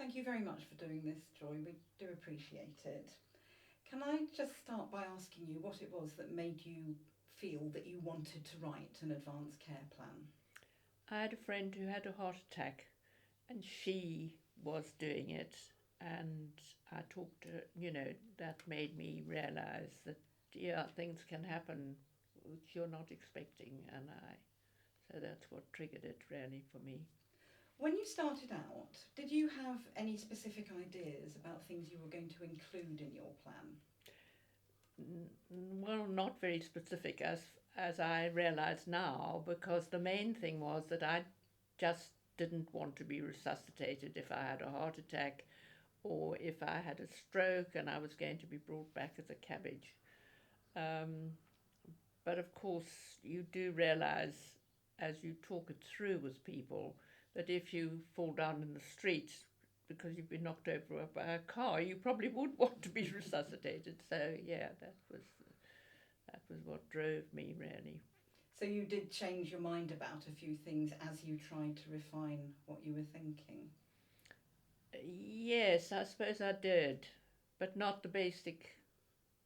Thank you very much for doing this, Joy. We do appreciate it. Can I just start by asking you what it was that made you feel that you wanted to write an advanced care plan? I had a friend who had a heart attack and she was doing it. And I talked to her, that made me realize that, yeah, things can happen which you're not expecting. So that's what triggered it really for me. When you started out, did you have any specific ideas about things you were going to include in your plan? Well, not very specific as I realize now, because the main thing was that I just didn't want to be resuscitated if I had a heart attack or if I had a stroke and I was going to be brought back as a cabbage. Um, but of course, you do realize as you talk it through with people that if you fall down in the street because you've been knocked over by a car, you probably would want to be resuscitated. So yeah, that was what drove me really. So you did change your mind about a few things as you tried to refine what you were thinking. Yes, I suppose I did, but not the basic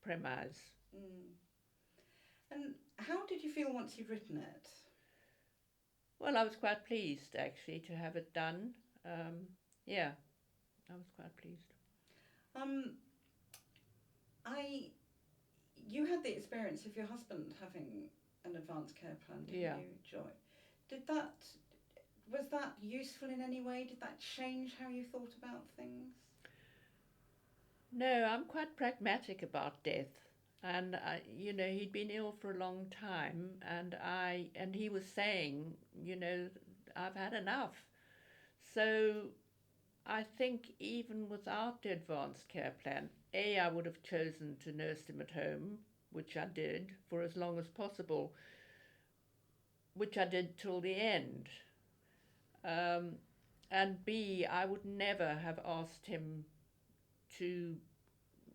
premise. Mm. And how did you feel once you'd written it? Well, I was quite pleased actually to have it done. Yeah, I was quite pleased. Um, I, you had the experience of your husband having an advanced care plan, didn't Yeah. you, Joy? Did that Was that useful in any way? Did that change how you thought about things? No, I'm quite pragmatic about death. And he'd been ill for a long time, and he was saying, I've had enough. So I think even without the advanced care plan, I would have chosen to nurse him at home, which I did for as long as possible, which I did till the end. Um, and B, I would never have asked him to,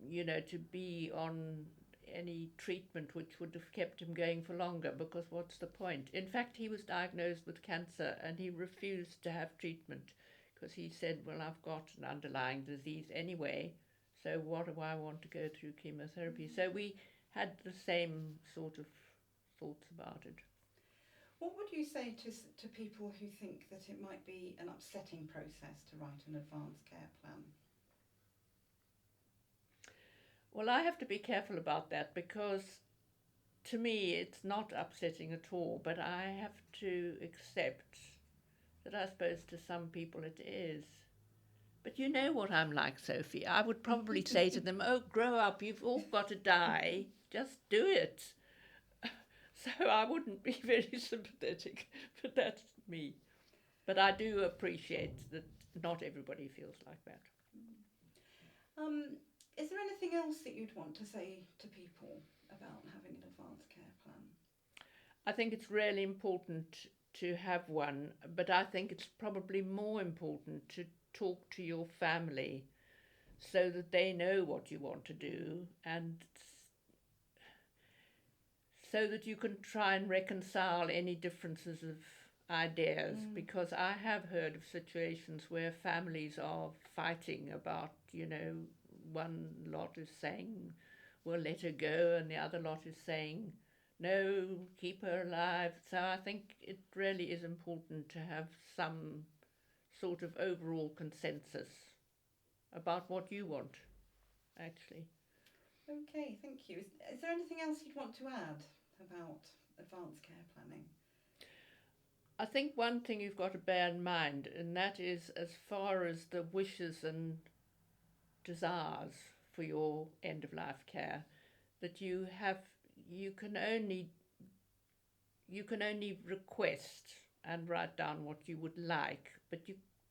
to be on any treatment which would have kept him going for longer, because what's the point? In fact, he was diagnosed with cancer and he refused to have treatment because he said, well, I've got an underlying disease anyway, so what do I want to go through chemotherapy? So we had the same sort of thoughts about it. What would you say to people who think that it might be an upsetting process to write an advanced care plan? Well, I have to be careful about that because to me it's not upsetting at all, but I have to accept that I suppose to some people it is. But you know what I'm like, Sophie. I would probably say to them, oh, grow up, you've all got to die, just do it. So I wouldn't be very sympathetic, but that's me. But I do appreciate that not everybody feels like that. Um, is there anything else that you'd want to say to people about having an advanced care plan? I think it's really important to have one, but I think it's probably more important to talk to your family so that they know what you want to do and so that you can try and reconcile any differences of ideas, Mm. because I have heard of situations where families are fighting about, one lot is saying, we'll let her go, and the other lot is saying, no, keep her alive. So I think it really is important to have some sort of overall consensus about what you want, actually. Okay, thank you. Is there anything else you'd want to add about advanced care planning? I think one thing you've got to bear in mind, and that is as far as the wishes and desires for your end of life care, that you can only you can only request and write down what you would like, but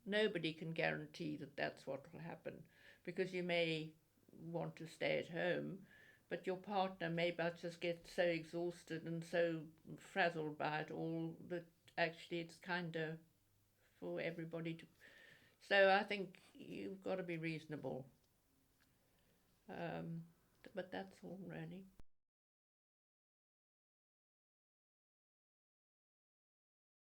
nobody can guarantee that that's what will happen, because you may want to stay at home, but your partner may but just get so exhausted and so frazzled by it all that actually it's kind of for everybody to. So I think you've got to be reasonable. Um, but that's all really.